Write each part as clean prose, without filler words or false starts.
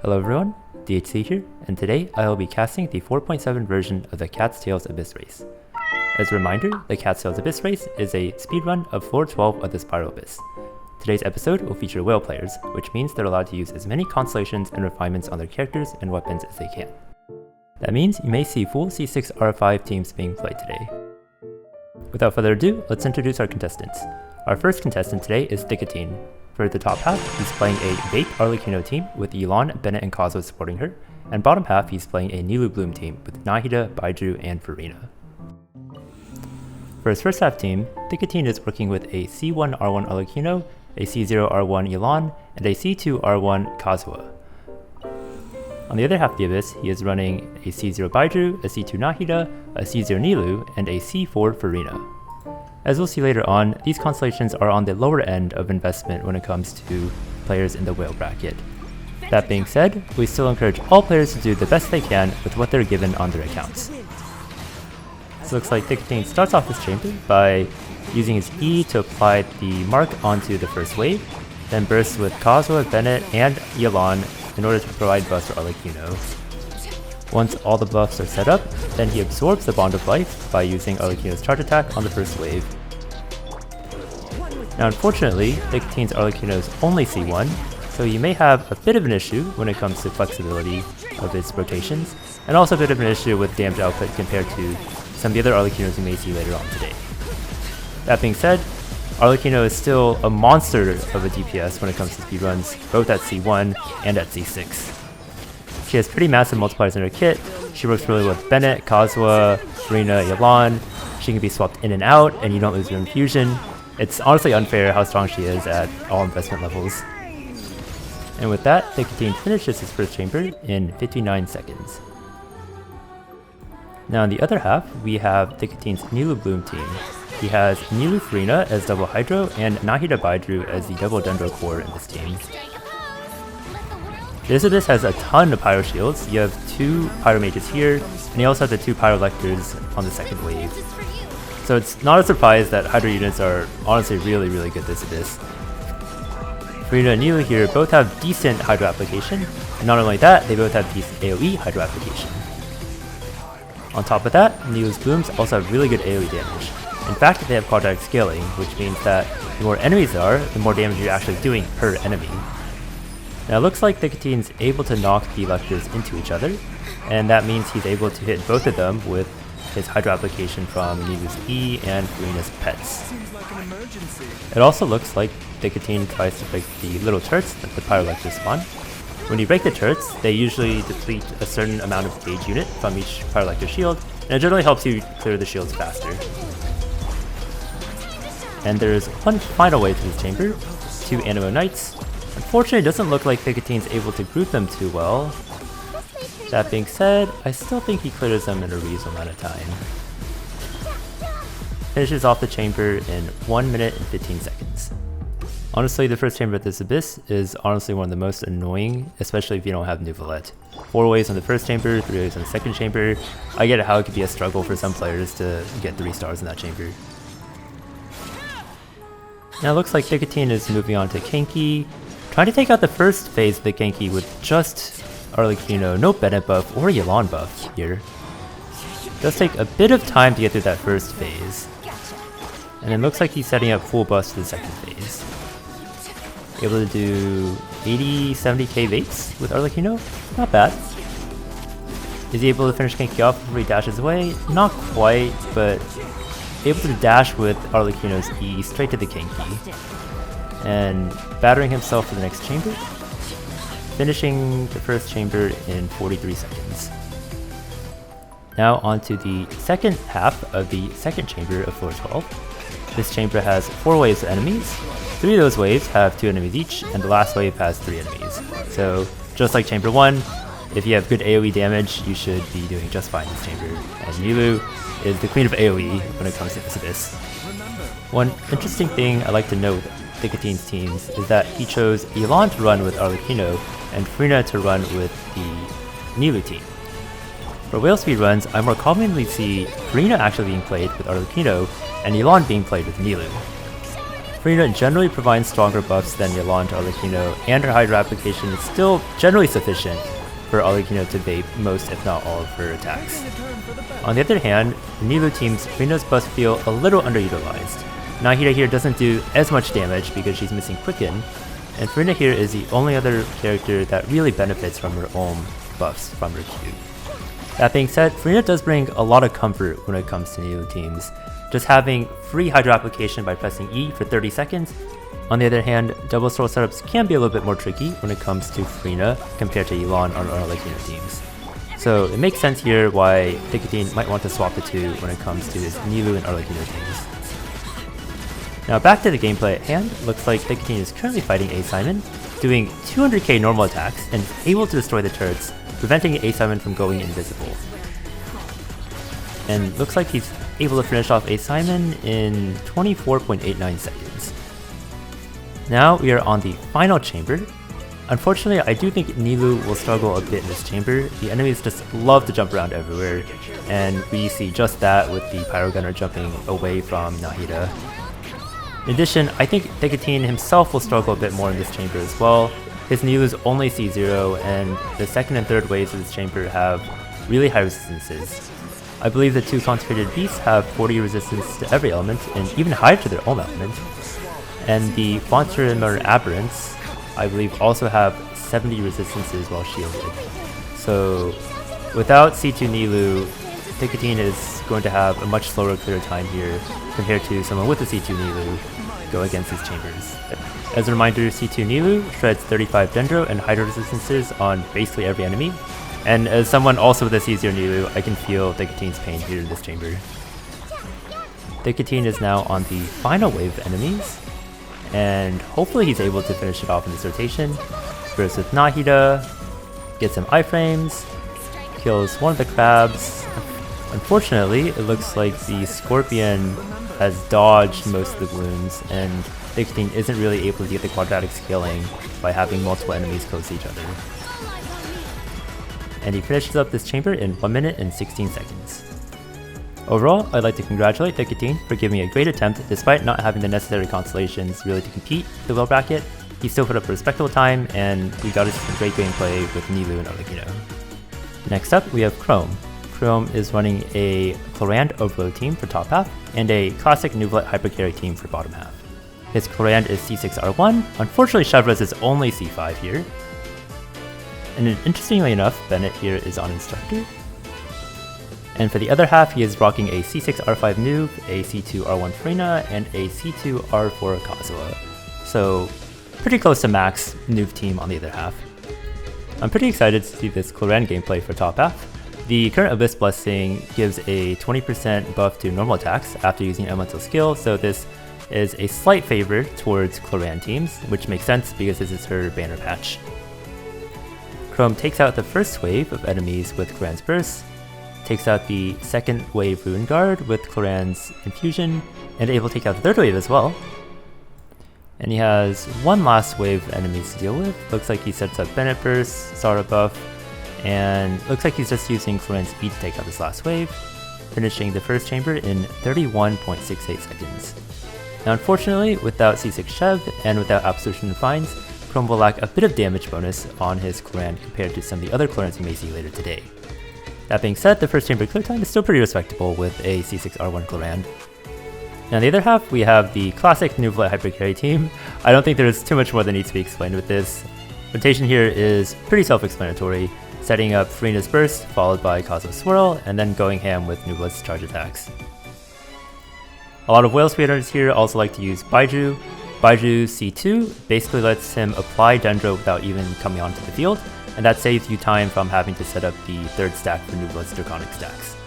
Hello everyone, DHC here, and today I will be casting the 4.7 version of the Cat's Tails Abyss race. As a reminder, the Cat's Tails Abyss race is a speedrun of floor 12 of the Spiral Abyss. Today's episode will feature whale players, which means they're allowed to use as many constellations and refinements on their characters and weapons as they can. That means you may see full C6R5 teams being played today. Without further ado, let's introduce our contestants. Our first contestant today is Thicatine. For the top half, he's playing a Vape Arlecchino team with Elon, Bennett, and Kazuha supporting her, and bottom half he's playing a Nilou Bloom team with Nahida, Baidru, and Farina. For his first half team, Thicatine is working with a C1R1 Arlecchino, a C0R1 Elon, and a C2R1 Kazuha. On the other half of the Abyss, he is running a C0 Baidru, a C2 Nahida, a C0 Nilou, and a C4 Farina. As we'll see later on, these constellations are on the lower end of investment when it comes to players in the whale bracket. That being said, we still encourage all players to do the best they can with what they're given on their accounts. So it looks like Thicatine starts off his chamber by using his E to apply the mark onto the first wave, then bursts with Kazuha, Bennett, and Elon in order to provide buffs for Arlecchino. Once all the buffs are set up, then he absorbs the Bond of Life by using Arlecchino's charge attack on the first wave. Now unfortunately, Thicatine's Arlecchino is only C1, so you may have a bit of an issue when it comes to flexibility of its rotations, and also a bit of an issue with damage output compared to some of the other Arlecchinos you may see later on today. That being said, Arlecchino is still a monster of a DPS when it comes to speedruns, both at C1 and at C6. She has pretty massive multipliers in her kit. She works really well with Bennett, Kazuha, Farina, Elon. She can be swapped in and out, and you don't lose your infusion. It's honestly unfair how strong she is at all investment levels. And with that, Thicatine finishes his first chamber in 59 seconds. Now on the other half, we have Thicatine's Nilou Bloom team. He has Nilou Farina as double Hydro and Nahida Baidru as the double Dendro core in this team. This Abyss has a ton of Pyro Shields. You have 2 Pyro Mages here, and you also have the 2 Pyro Lectors on the second wave. So it's not a surprise that Hydro units are honestly really good this Abyss. Farina and Nilou here both have decent Hydro application, and not only that, they both have decent AoE Hydro application. On top of that, Nilou's Blooms also have really good AoE damage. In fact, they have quadratic scaling, which means that the more enemies there are, the more damage you're actually doing per enemy. Now it looks like Thicatine's able to knock the Lectors into each other, and that means he's able to hit both of them with his Hydro application from Nilou's E and Farina's Pets. It also looks like Thicatine tries to break the little turrets that the Pyro Lectors spawn. When you break the turrets, they usually deplete a certain amount of gauge unit from each Pyro Lector shield, and it generally helps you clear the shields faster. And there's one final wave to this chamber, 2 Animo Knights. Unfortunately, it doesn't look like Thicatine's able to group them too well. That being said, I still think he clears them in a reasonable amount of time. Finishes off the chamber in 1 minute and 15 seconds. Honestly, the first chamber of this Abyss is honestly one of the most annoying, especially if you don't have Neuvillette. 4 waves on the first chamber, 3 waves on the second chamber. I get how it could be a struggle for some players to get 3 stars in that chamber. Now it looks like Thicatine is moving on to Genki, trying to take out the first phase of the Genki with just Arlecchino, no Bennett buff or Elon buff here. It does take a bit of time to get through that first phase. And it looks like he's setting up full buffs to the second phase. Able to do 80-70k Vapes with Arlecchino? Not bad. Is he able to finish Genki off before he dashes away? Not quite, but able to dash with Arlecchino's E straight to the Genki. And battering himself for the next chamber, finishing the first chamber in 43 seconds. Now onto the second half of the second chamber of floor 12. This chamber has 4 waves of enemies. 3 of those waves have 2 enemies each, and the last wave has 3 enemies. So just like chamber 1, if you have good AoE damage, you should be doing just fine in this chamber. And Nilou is the queen of AoE when it comes to this Abyss. One interesting thing I like to note with Thicatine's teams is that he chose Elon to run with Arlecchino and Farina to run with the Nilou team. For whale speedruns, I more commonly see Farina actually being played with Arlecchino and Elon being played with Nilou. Furina generally provides stronger buffs than Yelan to Arlecchino, and her Hydra application is still generally sufficient for Arlecchino to bait most if not all of her attacks. On the other hand, the Nilou team's Furina's buffs feel a little underutilized. Nahida here doesn't do as much damage because she's missing Quicken, and Furina here is the only other character that really benefits from her own buffs from her Q. That being said, Furina does bring a lot of comfort when it comes to Nilou teams. Just having free Hydra application by pressing E for 30 seconds. On the other hand, double swirl setups can be a little bit more tricky when it comes to Furina compared to Yelan on Arlecchino teams. So it makes sense here why Thicatine might want to swap the two when it comes to his Nilou and Arlecchino teams. Now back to the gameplay at hand, looks like Thicatine is currently fighting A Simon, doing 200k normal attacks and able to destroy the turrets, preventing A Simon from going invisible. And looks like he's able to finish off A Simon in 24.89 seconds. Now we are on the final chamber. Unfortunately, I do think Nilou will struggle a bit in this chamber. The enemies just love to jump around everywhere, and we see just that with the Pyro Gunner jumping away from Nahida. In addition, I think Thicatine himself will struggle a bit more in this chamber as well. His Nilou is only C0, and the second and third waves of this chamber have really high resistances. I believe the two Consecrated Beasts have 40 resistance to every element, and even higher to their own element. And the Monster and Aberrants, I believe, also have 70 resistances while shielded. So without C2 Nilou, Thicatine is going to have a much slower clear time here compared to someone with a C2 Nilou go against his chambers. As a reminder, C2 Nilou shreds 35 Dendro and Hydro resistances on basically every enemy. And as someone also with a C0 Nilou, I can feel Thicatine's pain here in this chamber. Thicatine is now on the final wave of enemies, and hopefully he's able to finish it off in this rotation. First with Nahida, gets some iframes, kills one of the crabs. Unfortunately, it looks like the Scorpion has dodged most of the wounds, and Thicatine isn't really able to get the quadratic scaling by having multiple enemies close to each other. And he finishes up this chamber in 1 minute and 16 seconds. Overall, I'd like to congratulate Thicatine for giving a great attempt despite not having the necessary constellations really to compete the well bracket. He still put up a respectable time, and we got some great gameplay with Nilou and Arlecchino. Next up, we have Chrome. Chrome is running a Chlorand Overload team for top half, and a classic Neuvillette Hypercarry team for bottom half. His Chlorand is C6R1, unfortunately Chevres is only C5 here. And interestingly enough, Bennett here is on Instructor. And for the other half, he is rocking a C6R5 Neuv, a C2R1 Furina, and a C2R4 Kazuha. So pretty close to max Neuv team on the other half. I'm pretty excited to see this Chlorand gameplay for top half. The current Abyss Blessing gives a 20% buff to normal attacks after using Elemental Skill, so this is a slight favor towards Chlorand teams, which makes sense because this is her banner patch. Chrome takes out the first wave of enemies with Chlorand's Burst, takes out the second wave Ruin Guard with Chlorand's Infusion, and able to take out the third wave as well. And he has one last wave of enemies to deal with. Looks like he sets up Bennett Burst, Sara buff, and looks like he's just using Chlorand's E to take out this last wave, finishing the first chamber in 31.68 seconds. Now unfortunately, without C6 Chev and without Absolution Fines, Chrome will lack a bit of damage bonus on his Chlorand compared to some of the other Chlorans you may see later today. That being said, the first chamber clear time is still pretty respectable with a C6R1 Chlorand. Now on the other half, we have the classic Neuvillette Hypercarry team. I don't think there's too much more that needs to be explained with this. Rotation here is pretty self-explanatory, setting up Furina's Burst, followed by Kazuha's Swirl, and then going ham with Neuvillette's charge attacks. A lot of whale speedrunners here also like to use Baiju. Baiju C2 basically lets him apply Dendro without even coming onto the field, and that saves you time from having to set up the third stack for Neuvillette's Draconic stacks.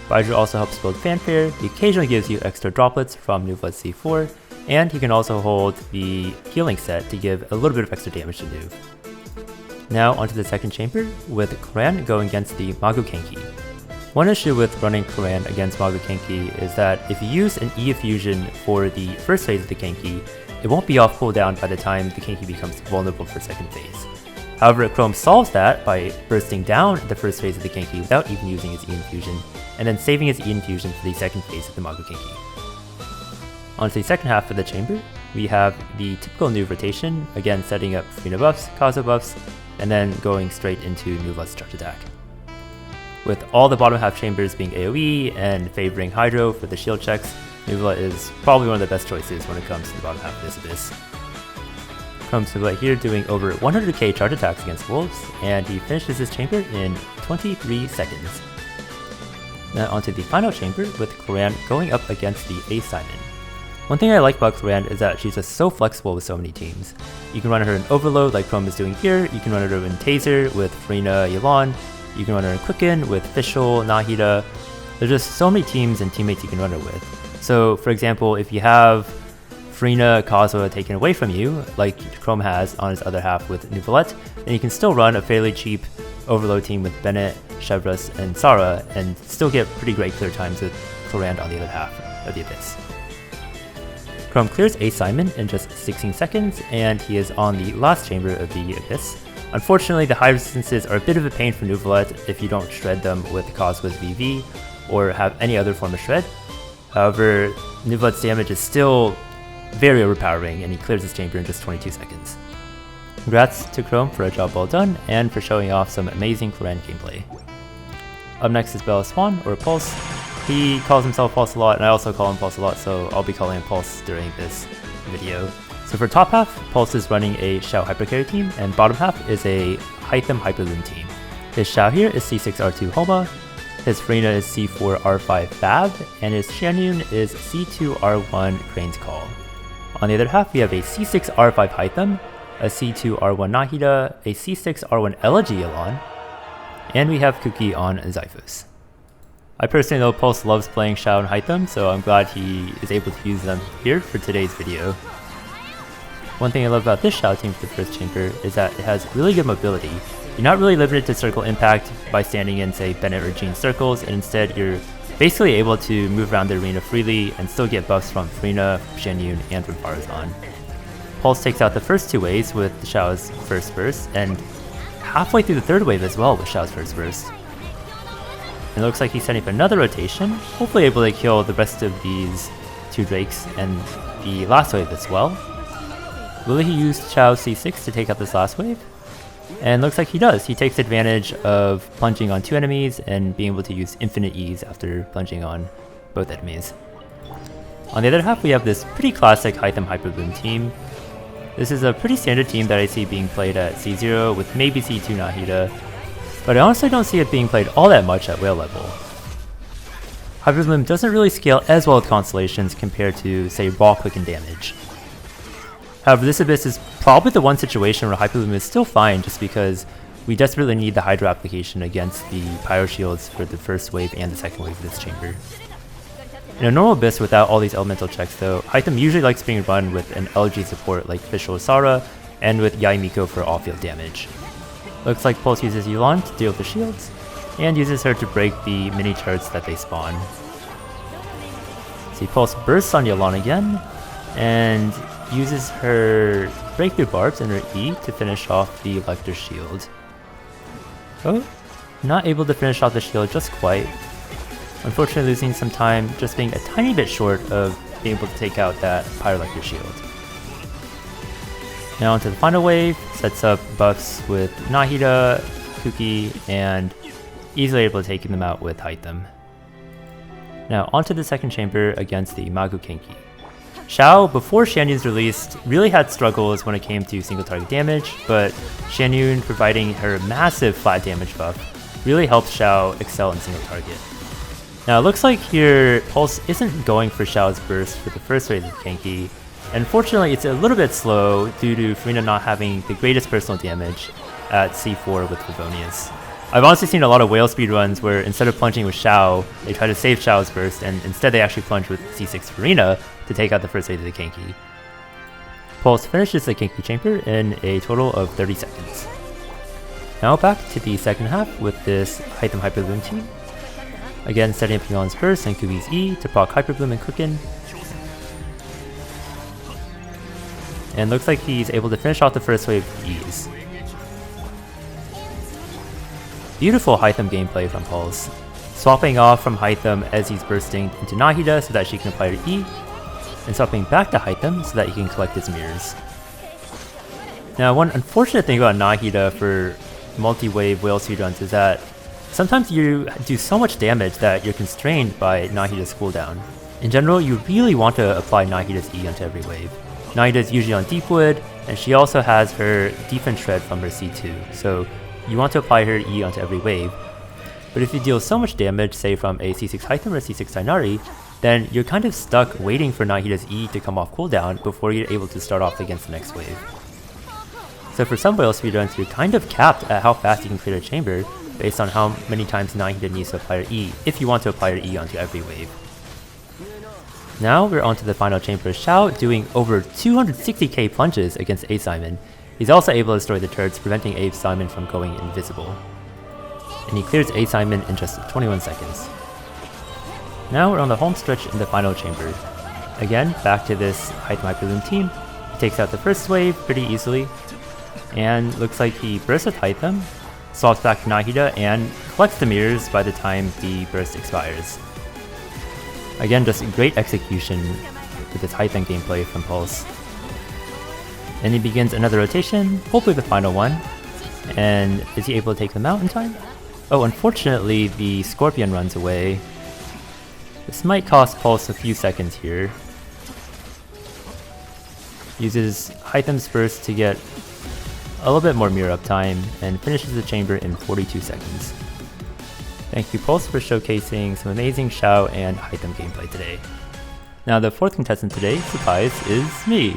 Baiju also helps build Fanfare, he occasionally gives you extra droplets from Neuvillette C4, and he can also hold the healing set to give a little bit of extra damage to Neuv. Now onto the second chamber, with Chlorand going against the Magu Kenki. One issue with running Chlorand against Magu Kenki is that if you use an E Fusion for the first phase of the Kenki, it won't be off cooldown by the time the Kenki becomes vulnerable for second phase. However, Chrome solves that by bursting down the first phase of the Kenki without even using his E Infusion, and then saving his E Infusion for the second phase of the Magu Kenki. On to the second half of the chamber, we have the typical Neuv rotation, again setting up Frina buffs, Kazuha buffs, and then going straight into Neuvillette's charge attack. With all the bottom half chambers being AoE and favoring Hydro for the shield checks, Neuvillette is probably one of the best choices when it comes to the bottom half of this abyss. Chrome's Neuvillette here doing over 100k charge attacks against wolves, and he finishes his chamber in 23 seconds. Now onto the final chamber with Clorinde going up against the A Simon. One thing I like about Clorinde is that she's just so flexible with so many teams. You can run her in Overload like Chrome is doing here, you can run her in Taser with Frina, Yelan, you can run her in Quicken with Fischl, Nahida. There's just so many teams and teammates you can run her with. So for example, if you have Frina, Kazuha taken away from you, like Chrome has on his other half with Neuvillette, then you can still run a fairly cheap Overload team with Bennett, Chevreuse, and Sara, and still get pretty great clear times with Clorinde on the other half of the Abyss. Chrome clears A Simon in just 16 seconds, and he is on the last chamber of the Abyss. Unfortunately, the high resistances are a bit of a pain for Neuvillette if you don't shred them with Kazuha's VV, or have any other form of shred. However, Neuvillette's damage is still very overpowering, and he clears his chamber in just 22 seconds. Congrats to Chrome for a job well done, and for showing off some amazing Clorinde gameplay. Up next is Bella Swan, or Pulse. He calls himself Pulse a lot, and I also call him Pulse a lot, so I'll be calling him Pulse during this video. So for top half, Pulse is running a Xiao Hypercarry team, and bottom half is a Hytham Hyperloom team. His Xiao here is C6R2 Homa, his Frina is C4R5 Fab, and his Xianyun is C2R1 Crane's Call. On the other half, we have a C6R5 Hytham, a C2R1 Nahida, a C6R1 Elegy Yelan, and we have Kuki on Zyphus. I personally know Pulse loves playing Xiao and Hytham, so I'm glad he is able to use them here for today's video. One thing I love about this Xiao team for the first chamber is that it has really good mobility. You're not really limited to circle impact by standing in, say, Bennett or Jean circles, and instead you're basically able to move around the arena freely and still get buffs from Frina, Xianyun, and from Farazan. Pulse takes out the first two waves with Xiao's first burst, and halfway through the third wave as well with Xiao's first burst. And it looks like he's setting up another rotation, hopefully able to kill the rest of these two Drakes and the last wave as well. Will he use Xiao's C6 to take out this last wave? And looks like he does. He takes advantage of plunging on two enemies and being able to use infinite ease after plunging on both enemies. On the other half, we have this pretty classic Hytham Hyperboom team. This is a pretty standard team that I see being played at C0 with maybe C2 Nahida, but I honestly don't see it being played all that much at whale level. Hyperbloom doesn't really scale as well with Constellations compared to, say, raw quicken damage. However, this Abyss is probably the one situation where Hyperbloom is still fine just because we desperately need the Hydro application against the Pyro Shields for the first wave and the second wave of this chamber. In a normal Abyss without all these elemental checks though, Hytham usually likes being run with an LG support like Fischl Sara and with Yai Miko for all-field damage. Looks like Pulse uses Yelan to deal with the shields, and uses her to break the mini turrets that they spawn. See, Pulse bursts on Yelan again, and uses her Breakthrough Barbs and her E to finish off the Lecter shield. Oh, not able to finish off the shield just quite. Unfortunately losing some time, just being a tiny bit short of being able to take out that Pyrolector shield. Now onto the final wave, sets up buffs with Nahida, Kuki, and easily able to take them out with Hytham. Now onto the second chamber against the Magu Kenki. Xiao, before Xianyun's released, really had struggles when it came to single target damage, but Xianyun providing her massive flat damage buff really helped Xiao excel in single target. Now it looks like here Pulse isn't going for Xiao's burst for the first wave of Kenki. Unfortunately, it's a little bit slow due to Frina not having the greatest personal damage at C4 with Favonius. I've honestly seen a lot of whale speedruns where instead of plunging with Xiao, they try to save Xiao's burst, and instead they actually plunge with C6 Frina to take out the first wave of the Kenki. Pulse finishes the Kenki chamber in a total of 30 seconds. Now back to the second half with this Hytham Hyperbloom team. Again, setting up Yelan's burst and Kuki's E to proc Hyperbloom and Quicken. And looks like he's able to finish off the first wave with ease. Beautiful Hytham gameplay from Pulse. Swapping off from Hytham as he's bursting into Nahida so that she can apply her E. and swapping back to Hytham so that he can collect his mirrors. Now, one unfortunate thing about Nahida for multi-wave whale speedruns is that sometimes you do so much damage that you're constrained by Nahida's cooldown. In general, you really want to apply Nahida's E onto every wave. Nahida is usually on Deepwood, and she also has her defense shred from her C2, so you want to apply her E onto every wave. But if you deal so much damage, say from a C6 Hytham or C6 Tighnari, then you're kind of stuck waiting for Nahida's E to come off cooldown before you're able to start off against the next wave. So for some whale speedruns, you're kind of capped at how fast you can clear a chamber based on how many times Nahida needs to apply her E, if you want to apply her E onto every wave. Now we're on to the final chamber. Xiao doing over 260k plunges against A Simon. He's also able to destroy the turrets, preventing A Simon from going invisible. And he clears A Simon in just 21 seconds. Now we're on the home stretch in the final chamber. Again, back to this Hytham Hyperloom team. He takes out the first wave pretty easily. And looks like he bursts with Hytham, swaps back to Nahida, and collects the mirrors by the time the burst expires. Again, just great execution with this Hytham gameplay from Pulse. And he begins another rotation, hopefully the final one. And is he able to take them out in time? Oh, unfortunately, the Scorpion runs away. This might cost Pulse a few seconds here. Uses Hytham's burst to get a little bit more mirror uptime, and finishes the chamber in 42 seconds. Thank you Pulse for showcasing some amazing Xiao and Hytham gameplay today. Now the fourth contestant today, surprise, is me.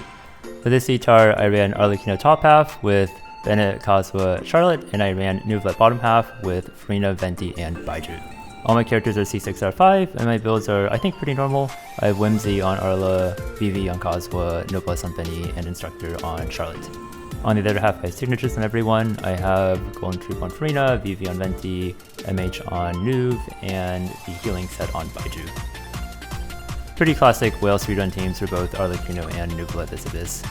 For this Ctar, I ran Arlecchino top half with Bennett, Kazuha, Charlotte, and I ran Neuvillette bottom half with Farina, Venti, and Baiju. All my characters are C6R5, and my builds are, I think, pretty normal. I have Whimsy on Arla, Vivi on Kazuha, No Plus on Benny, and Instructor on Charlotte. On the other half, I have signatures on everyone. I have Golden Troop on Farina, Vivi on Venti, MH on Neuv, and the healing set on Baiju. Pretty classic whale speedrun teams for both Arlecchino and Neuvillette this Abyss.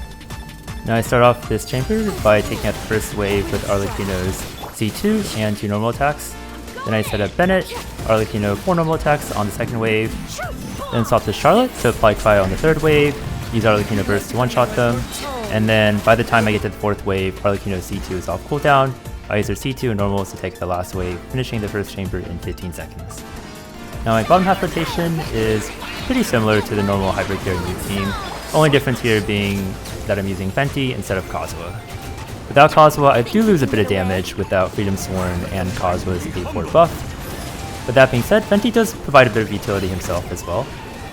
Now I start off this chamber by taking out the first wave with Arlecchino's C2 and 2 normal attacks. Then I set up Bennett, Arlecchino 4 normal attacks on the second wave. Then swap to Charlotte to apply Cryo on the third wave, use Arlecchino burst to one-shot them. And then by the time I get to the fourth wave, Arlecchino's C2 is off cooldown. I use her C2 and normals to take the last wave, finishing the first chamber in 15 seconds. Now my bottom half rotation is pretty similar to the normal hybrid carry move team, only difference here being that I'm using Venti instead of Kazuha. Without Kazuha, I do lose a bit of damage without Freedom Sworn and Kazuha's A4 buff. But that being said, Venti does provide a bit of utility himself as well.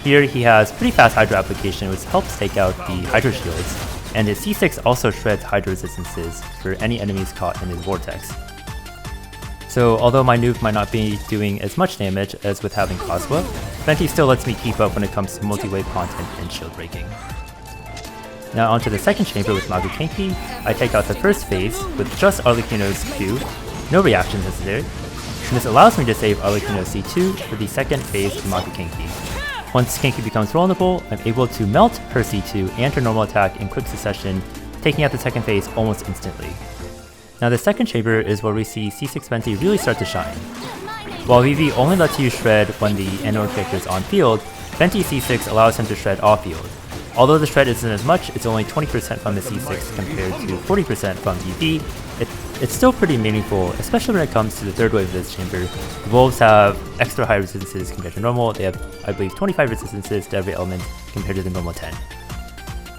Here he has pretty fast Hydro application, which helps take out the Hydro shields. And his C6 also shreds Hydro resistances for any enemies caught in his vortex. So although my Neuv might not be doing as much damage as with having Kazuha, Venti still lets me keep up when it comes to multi-wave content and shield breaking. Now onto the second chamber with Magu Kenki. I take out the first phase with just Arlecchino's Q, no reaction necessary, and this allows me to save Arlecchino's C2 for the second phase of Magu Kenki. Once Kenki becomes vulnerable, I'm able to melt her C2 and her normal attack in quick succession, taking out the second phase almost instantly. Now the second chamber is where we see C6 Venti really start to shine. While Vivi only lets you shred when the N-Or character is on field, Venti C6 allows him to shred off field. Although the shred isn't as much, it's only 20% from the C6 compared to 40% from Vivi. It's still pretty meaningful, especially when it comes to the third wave of this chamber. The Wolves have extra high resistances compared to normal. They have, I believe, 25 resistances to every element compared to the normal 10.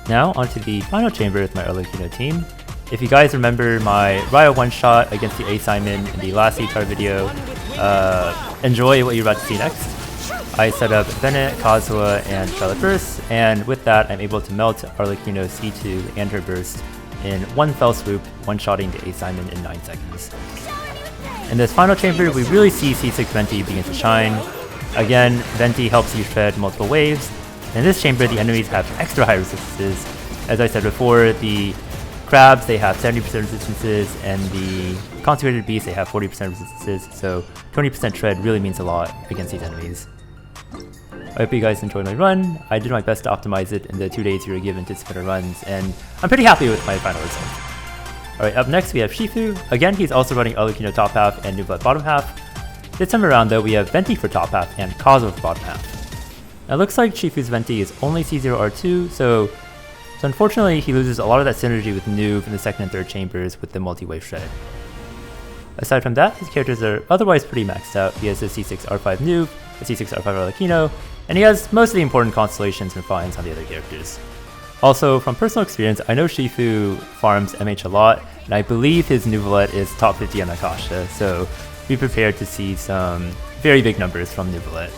Now onto the final chamber with my Arlecchino team. If you guys remember my Ryo one-shot against the A Simon in the last Ctar video, enjoy what you're about to see next. I set up Bennett, Kazuha, and Charlotte burst, and with that I'm able to melt Arlecchino's C2 and her burst in one fell swoop, one-shotting the A Simon in 9 seconds. In this final chamber, we really see C6 Venti begin to shine. Again, Venti helps you shred multiple waves. In this chamber, the enemies have extra high resistances. As I said before, the crabs, they have 70% resistances, and the consecrated beasts, they have 40% resistances, so 20% shred really means a lot against these enemies. I hope you guys enjoyed my run. I did my best to optimize it in the 2 days you were given to submit runs, and I'm pretty happy with my final result. Alright, up next we have Shifu. Again, he's also running Arlecchino top half and Neuvillette bottom half. This time around though, we have Venti for top half and Kazuha for bottom half. It looks like Shifu's Venti is only C0R2, so unfortunately he loses a lot of that synergy with Neuv in the second and third chambers with the multi-wave shred. Aside from that, his characters are otherwise pretty maxed out. He has a C6R5 Neuv, a C6R5 Arlecchino, and he has most of the important constellations and finds on the other characters. Also, from personal experience, I know Shifu farms MH a lot, and I believe his Neuvillette is top 50 on Akasha, so be prepared to see some very big numbers from Neuvillette.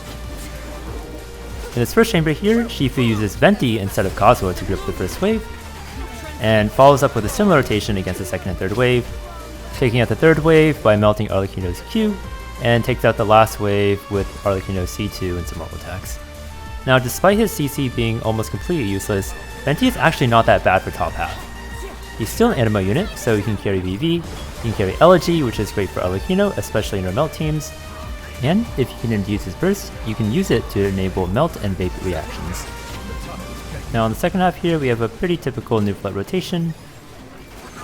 In his first chamber here, Shifu uses Venti instead of Kazuha to grip the first wave, and follows up with a similar rotation against the second and third wave, taking out the third wave by melting Arlecchino's Q, and takes out the last wave with Arlecchino's C2 and some normal attacks. Now, despite his CC being almost completely useless, Venti is actually not that bad for top half. He's still an Animo unit, so he can carry VV, he can carry Elegy, which is great for Arlecchino, especially in our melt teams, and if you can induce his burst, you can use it to enable melt and vape reactions. Now on the second half here, we have a pretty typical Neuvillette rotation.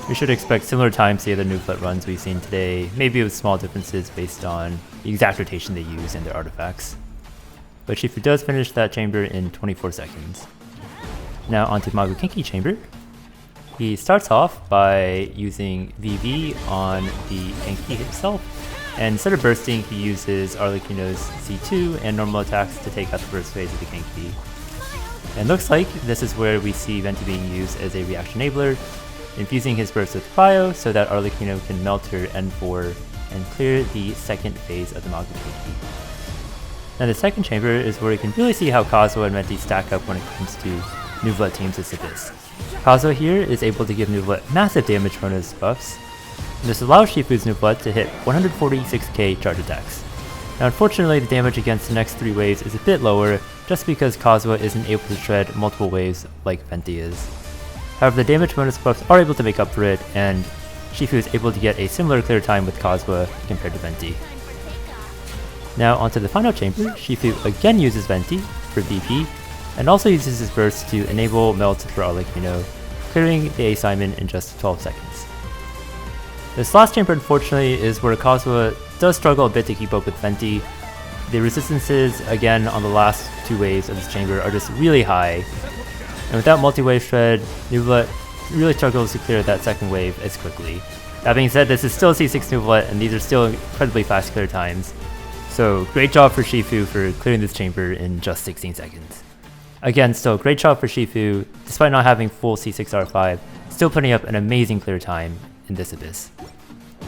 We should expect similar times to the other Neuvillette runs we've seen today, maybe with small differences based on the exact rotation they use and their artifacts. But Shifu does finish that chamber in 24 seconds. Now onto Magu Kenki chamber. He starts off by using VV on the Kenki himself, and instead of bursting, he uses Arlecchino's C2 and normal attacks to take out the first phase of the Kenki. And looks like this is where we see Venti being used as a reaction enabler, infusing his burst with Cryo so that Arlecchino can melt her N4 and clear the second phase of the Magu Kenki. Now the second chamber is where you can really see how Kazuha and Venti stack up when it comes to Neuvillette teams as Abyss. Kazuha here is able to give Neuvillette massive damage bonus buffs, and this allows Shifu's Neuvillette to hit 146k charge attacks. Now unfortunately the damage against the next 3 waves is a bit lower just because Kazuha isn't able to shred multiple waves like Venti is. However, the damage bonus buffs are able to make up for it, and Shifu is able to get a similar clear time with Kazuha compared to Venti. Now onto the final chamber, Shifu again uses Venti for VP, and also uses his burst to enable melt for Arlecchino, clearing the A Simon in just 12 seconds. This last chamber unfortunately is where Kazuha does struggle a bit to keep up with Venti. The resistances, again on the last 2 waves of this chamber, are just really high, and without multi-wave shred, Neuvillette really struggles to clear that second wave as quickly. That being said, this is still C6 Neuvillette, and these are still incredibly fast clear times, so great job for Shifu for clearing this chamber in just 16 seconds. Again, still great job for Shifu, despite not having full C6R5, still putting up an amazing clear time in this Abyss.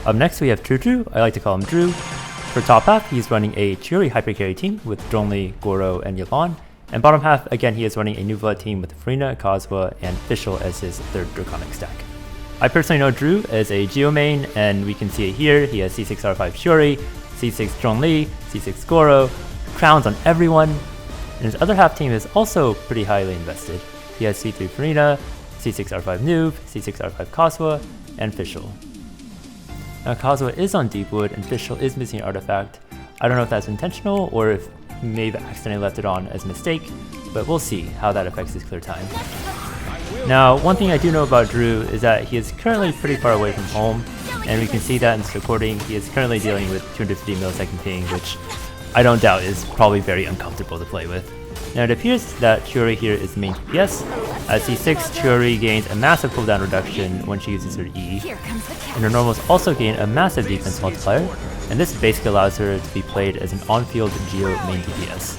Up next we have Truedrew, I like to call him Drew. For top half, he's running a Chiori hypercarry team with Zhongli, Goro, and Yelan, and bottom half, again he is running a Neuvillette team with Furina, Kazuha, and Fischl as his third Draconic stack. I personally know Drew as a Geo main, and we can see it here. He has C6R5 Chiori, C6 Zhongli, C6 Goro, crowns on everyone, and his other half team is also pretty highly invested. He has C3 Furina, C6R5 Neuv, C6R5 Kazuha, and Fischl. Now Kazuha is on Deepwood and Fischl is missing an artifact. I don't know if that's intentional or if he may have accidentally left it on as a mistake, but we'll see how that affects his clear time. Now, one thing I do know about Drew is that he is currently pretty far away from home, and we can see that in this recording. He is currently dealing with 250 millisecond ping, which I don't doubt is probably very uncomfortable to play with. Now it appears that Chiori here is main DPS, as C6 Chiori gains a massive cooldown reduction when she uses her E, and her normals also gain a massive defense multiplier, and this basically allows her to be played as an on-field Geo main DPS.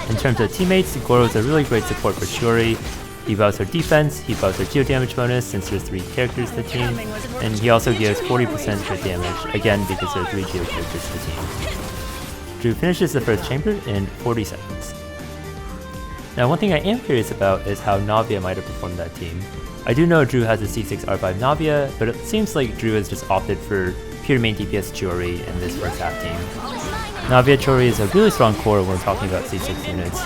In terms of teammates, Goro is a really great support for Chiori. He buffs her defense, he buffs her Geo damage bonus since there's 3 characters to the team, and he also gives 40% crit damage, again because there are 3 Geo characters to the team. Drew finishes the first chamber in 40 seconds. Now one thing I am curious about is how Navia might have performed that team. I do know Drew has a C6R5 Navia, but it seems like Drew has just opted for pure main DPS Chiori in this first half team. Navia Chiori is a really strong core when we're talking about C6 units.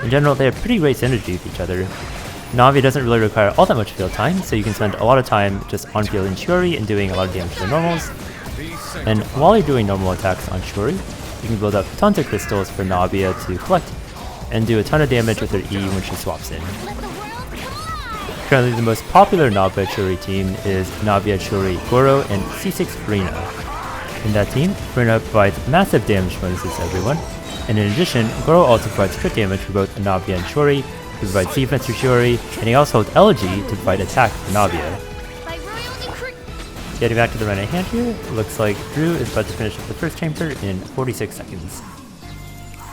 In general, they have pretty great synergy with each other. Navia doesn't really require all that much field time, so you can spend a lot of time just on fielding Chiori and doing a lot of damage to the normals. And while you're doing normal attacks on Chiori, you can build up tons of crystals for Navia to collect and do a ton of damage with her E when she swaps in. Currently the most popular Navia Chiori team is Navia Chiori Goro and C6 Furina. In that team, Furina provides massive damage bonuses to everyone, And in addition, Goro also provides crit damage for both Navia and Shiori, he provides defense for Shiori, and he also holds Elegy to provide attack for Navia. Getting back to the right hand here, it looks like Drew is about to finish the first chamber in 46 seconds.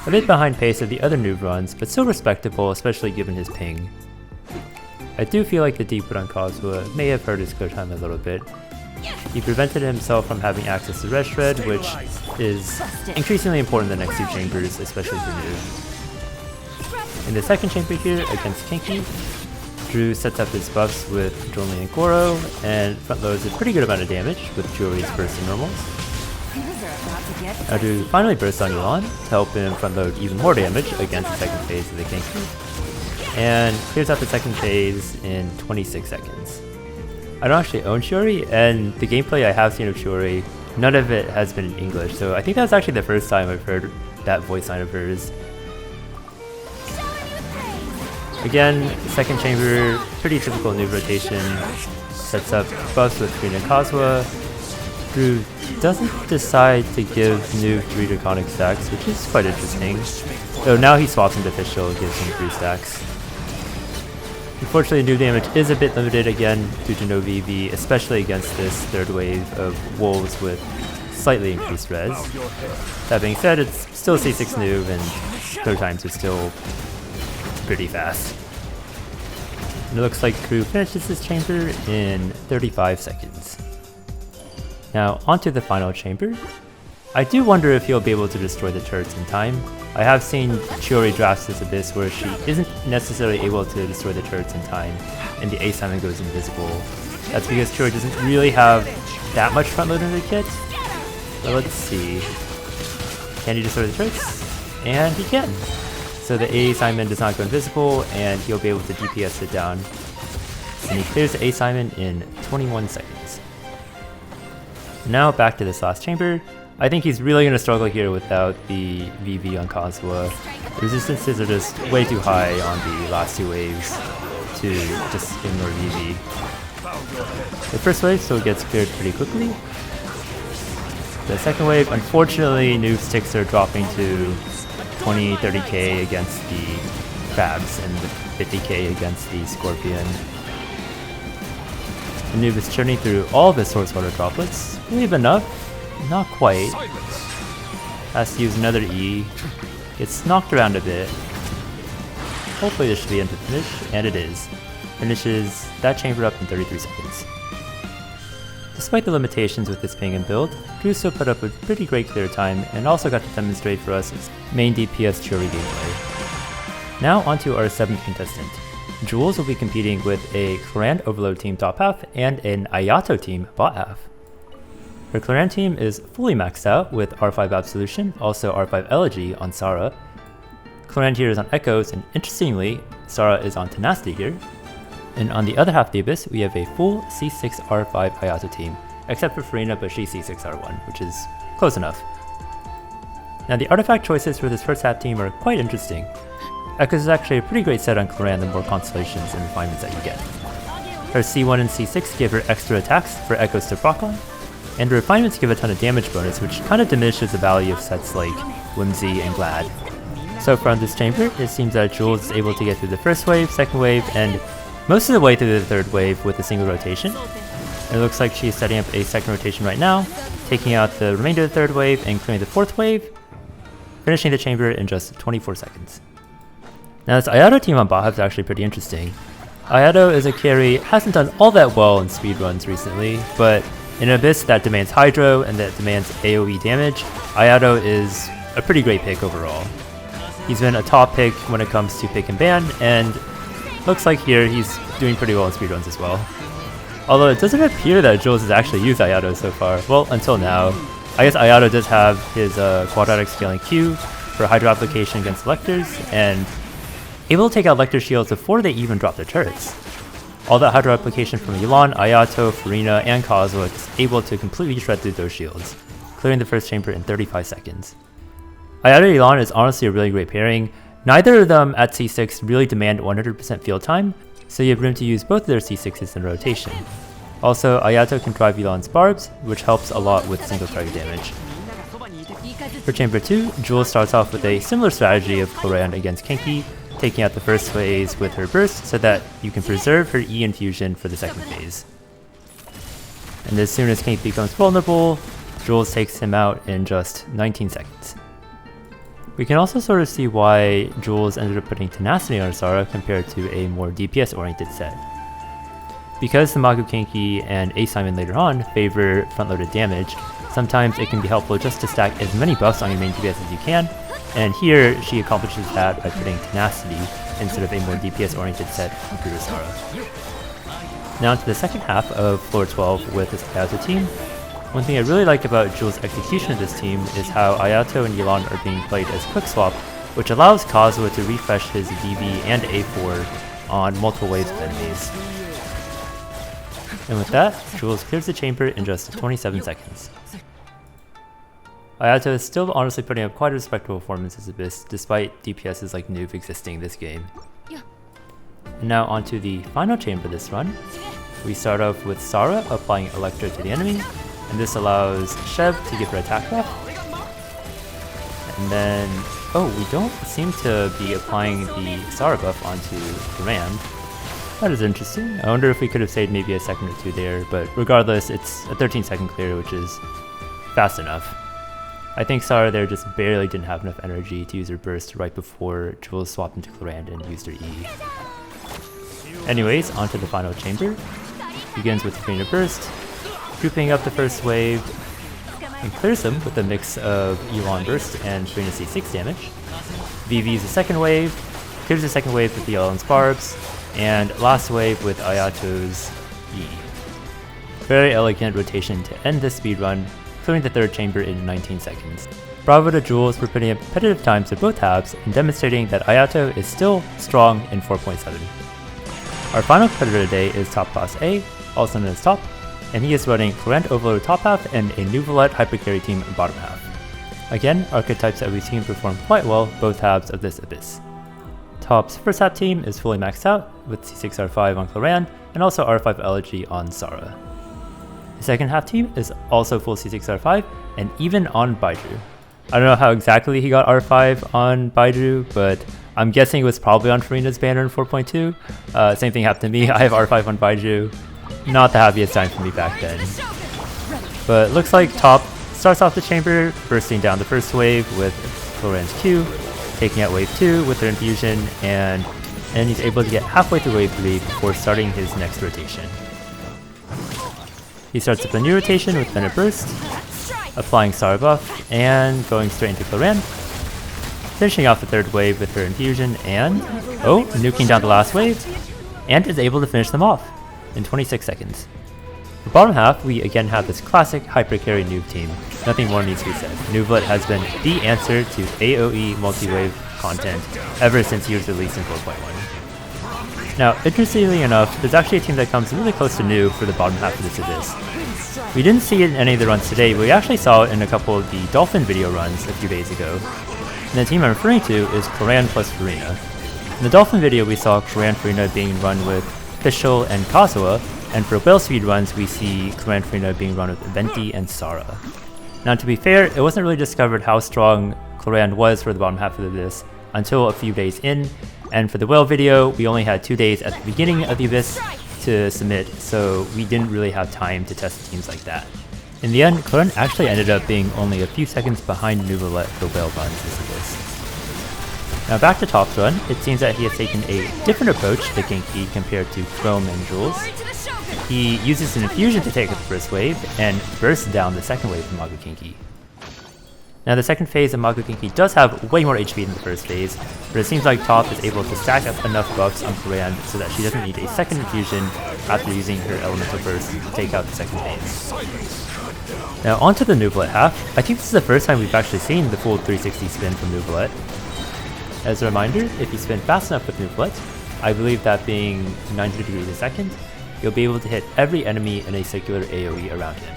A bit behind pace of the other Neuv runs, but still respectable, especially given his ping. I do feel like the deep put on Kazuha may have hurt his clear time a little bit. He prevented himself from having access to Red Shred, which is increasingly important in the next two chambers, especially for Neuv. In the second chamber here, against Kenki, Drew sets up his buffs with Zhongli and Goro, and front loads a pretty good amount of damage with Jewelry's burst and normals. Now Drew finally bursts on Yuan to help him front load even more damage against the second phase of the Kenki, and clears out the second phase in 26 seconds. I don't actually own Shiori, and the gameplay I have seen of Shiori, none of it has been in English, so I think that's actually the first time I've heard that voice line of hers. Again, second chamber, pretty typical Neuv rotation, sets up buffs with Green and Kazuha. Drew doesn't decide to give Neuv 3 Draconic stacks, which is quite interesting, though now he swaps into Fischl and gives him 3 stacks. Unfortunately, Neuv damage is a bit limited again due to no VV, especially against this third wave of wolves with slightly increased res. That being said, it's still C6 Neuv and third times are still pretty fast. And it looks like Crew finishes this chamber in 35 seconds. Now onto the final chamber. I do wonder if he'll be able to destroy the turrets in time. I have seen Shiori draft this Abyss where she isn't necessarily able to destroy the turrets in time and the A Simon goes invisible. That's because Shiori doesn't really have that much front load in the kit. But let's see. Can he destroy the turrets? And he can. So the A Simon does not go invisible, and he'll be able to DPS it down. And he clears the A Simon in 21 seconds. Now back to this last chamber. I think he's really going to struggle here without the VV on Kazuha. The resistances are just way too high on the last two waves to just ignore VV. The first wave still gets cleared pretty quickly. The second wave, unfortunately, Neuv's ticks are dropping to 20-30k against the crabs and 50k against the scorpion. The Neuv is churning through all of his source water droplets. Believe enough, not quite. Has to use another E. Gets knocked around a bit. Hopefully this should be enough to finish, and it is. Finishes that chamber up in 33 seconds. Despite the limitations with this ping and build, Drew still put up a pretty great clear time and also got to demonstrate for us his main DPS Chiori gameplay. Now onto our 7th contestant. Jules will be competing with a Clan Overload team top half and an Ayato team bot half. Her Clan team is fully maxed out with R5 Absolution, also R5 Elegy on Sarah. Clan here is on Echoes, and interestingly, Sarah is on Tenacity here. And on the other half of the Abyss, we have a full C6R5 Ayato team, except for Farina, but she's C6R1, which is close enough. Now the artifact choices for this first half team are quite interesting. Echoes is actually a pretty great set on Clan the more constellations and refinements that you get. Her C1 and C6 give her extra attacks for Echoes to proc on, and the refinements give a ton of damage bonus, which kind of diminishes the value of sets like Whimsy and Glad. So from this chamber, it seems that Jules is able to get through the first wave, second wave, and most of the way through the third wave with a single rotation. And it looks like she's setting up a second rotation right now, taking out the remainder of the third wave and clearing the fourth wave, finishing the chamber in just 24 seconds. Now this Ayato team on bot half is actually pretty interesting. Ayato as a carry hasn't done all that well in speedruns recently, but in Abyss that demands Hydro and that demands AoE damage, Ayato is a pretty great pick overall. He's been a top pick when it comes to pick and ban, and looks like here he's doing pretty well in speedruns as well. Although it doesn't appear that Jules has actually used Ayato so far, well, until now. I guess Ayato does have his quadratic scaling Q for Hydro application against Lectors, and able to take out Lector shields before they even drop their turrets. All that Hydro application from Yuan, Ayato, Farina, and Kazuha is able to completely shred through those shields, clearing the first chamber in 35 seconds. Ayato Yuan is honestly a really great pairing. Neither of them at C6 really demand 100% field time, so you have room to use both of their C6s in rotation. Also, Ayato can drive Yuan's barbs, which helps a lot with single target damage. For Chamber 2, Jules starts off with a similar strategy of Clorand against Kenki, taking out the first phase with her burst so that you can preserve her E infusion for the second phase. And as soon as Kenki becomes vulnerable, Jules takes him out in just 19 seconds. We can also sort of see why Jules ended up putting Tenacity on Sara compared to a more DPS oriented set. Because the Magu Kenki and A Simon later on favor front-loaded damage, sometimes it can be helpful just to stack as many buffs on your main DPS as you can, and here she accomplishes that by putting Tenacity instead of a more DPS oriented set on Sara. Now to the second half of floor 12 with this Ayato team. One thing I really like about Jules' execution of this team is how Ayato and Yelan are being played as quick swap, which allows Kazuha to refresh his VV and A4 on multiple waves of enemies. And with that, Jules clears the chamber in just 27 seconds. Ayato is still honestly putting up quite a respectable performance as Abyss, despite DPSs like Neuv existing this game. And now onto the final chamber this run. We start off with Sara applying Electro to the enemy, and this allows Shev to give her attack buff. And then, we don't seem to be applying the Sara buff onto Clorand. That is interesting. I wonder if we could have saved maybe a second or two there, but regardless, it's a 13-second clear, which is fast enough. I think Sara there just barely didn't have enough energy to use her burst right before Jules swapped into Clorand and used her E. Anyways, onto the final chamber. Begins with Karina burst, grouping up the first wave, and clears them with a mix of Yelan burst and Karina C6 damage. VV's the second wave, clears the second wave with the Yelan's barbs, and last wave with Ayato's E. Very elegant rotation to end this speedrun, clearing the third chamber in 19 seconds. Bravo to Jules for putting up competitive times at both halves and demonstrating that Ayato is still strong in 4.7. Our final competitor today is Topclass-A, also known as Top, and he is running Clorand Overload top half and a Neuvillette hypercarry team bottom half. Again, archetypes that we've seen perform quite well both halves of this Abyss. Top's first half team is fully maxed out with C6R5 on Clorand and also R5 Elegy on Sara. The second half team is also full C6R5 and even on Baidru. I don't know how exactly he got R5 on Baidru, but I'm guessing it was probably on Farina's banner in 4.2. Same thing happened to me. I have R5 on Baidru. Not the happiest time for me back then. But looks like Top starts off the chamber, bursting down the first wave with Clorand's Q, taking out wave 2 with her infusion, and he's able to get halfway through wave 3 before starting his next rotation. He starts up a new rotation with Bennett Burst, applying Sara buff, and going straight into Clorand, finishing off the third wave with her infusion, and nuking down the last wave, and is able to finish them off in 26 seconds. For bottom half, we again have this classic hypercarry noob team. Nothing more needs to be said. Neuvillette has been the answer to AoE multi-wave content ever since he was released in 4.1. Now, interestingly enough, there's actually a team that comes really close to new for the bottom half of this Abyss. We didn't see it in any of the runs today, but we actually saw it in a couple of the Dolphin video runs a few days ago. And the team I'm referring to is Clorand plus Farina. In the Dolphin video, we saw Clorand Farina being run with Fischl and Kazuha, and for whale speed runs, we see Clorand Farina being run with Venti and Sara. Now, to be fair, it wasn't really discovered how strong Clorand was for the bottom half of this until a few days in, and for the whale video, we only had 2 days at the beginning of the Abyss to submit, so we didn't really have time to test teams like that. In the end, Clorand actually ended up being only a few seconds behind Neuvillette for whale runs this Abyss. Now back to Top's run, it seems that he has taken a different approach to Genki compared to Chrome and Jules. He uses an infusion to take up the first wave, and bursts down the second wave of Magu Genki. Now the second phase of Magu Genki does have way more HP than the first phase, but it seems like Top is able to stack up enough buffs on Clorand so that she doesn't need a second infusion after using her elemental burst to take out the second phase. Now onto the Neuvillette half. I think this is the first time we've actually seen the full 360 spin from Neuvillette. As a reminder, if you spin fast enough with Neuvillette, I believe that being 90 degrees a second, you'll be able to hit every enemy in a circular AoE around him.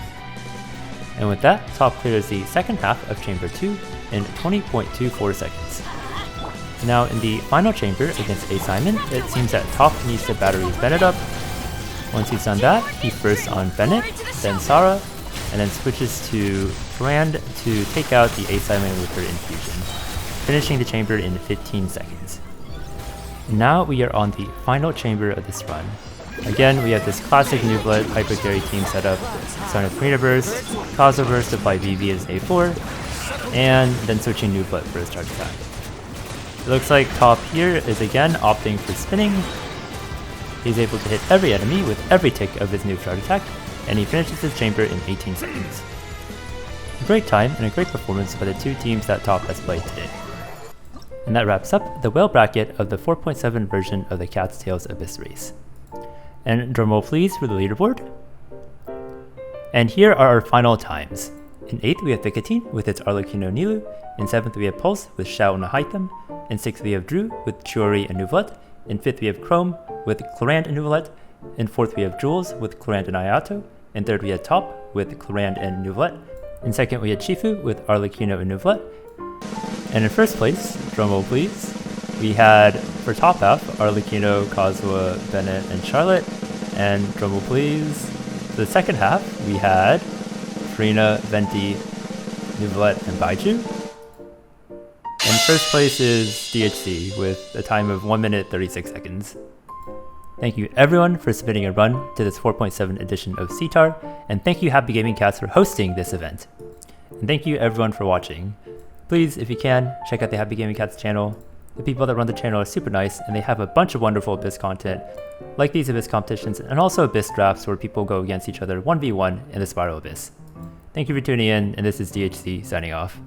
And with that, Top clears the second half of Chamber 2 in 20.24 seconds. Now in the final chamber against A Simon, it seems that Top needs to battery Bennett up. Once he's done that, he bursts on Bennett, then Sara, and then switches to Brand to take out the A silent with her infusion, finishing the chamber in 15 seconds. Now we are on the final chamber of this run. Again, we have this classic Neuvillette hyper carry team setup, starting with Creator Burst, Causal Burst to apply BB as A4, and then switching Neuvillette for his charge attack. It looks like Top here is again opting for spinning. He's able to hit every enemy with every tick of his new charge attack, and he finishes his chamber in 18 seconds. A great time and a great performance by the two teams that Top has played today. And that wraps up the whale bracket of the 4.7 version of the Cat's Tails Abyss race. And drumroll please for the leaderboard. And here are our final times. In 8th we have Thicatine with its Arlecchino Nilu. In 7th we have Pulse with Shao and Hytham. In 6th we have Drew with Chiori and Neuvillette. In 5th we have Chrome with Clarand and Neuvillette. In 4th we have Jules with Clarand and Ayato. In 3rd we had Top with Clarand and Neuvillette. In 2nd we had Shifu with Arlecchino and Neuvillette. And in 1st place, drumroll please, we had for top half Arlecchino, Kazuha, Bennett, and Charlotte. And drumroll please, for the second half we had Farina, Venti, Neuvillette, and Baiju. And first place is DHC with a time of 1 minute 36 seconds. Thank you everyone for submitting a run to this 4.7 edition of Ctar, and thank you Happy Gaming Cats for hosting this event. And thank you everyone for watching. Please, if you can, check out the Happy Gaming Cats channel. The people that run the channel are super nice, and they have a bunch of wonderful Abyss content, like these Abyss competitions, and also Abyss drafts where people go against each other 1v1 in the Spiral Abyss. Thank you for tuning in, and this is DHC signing off.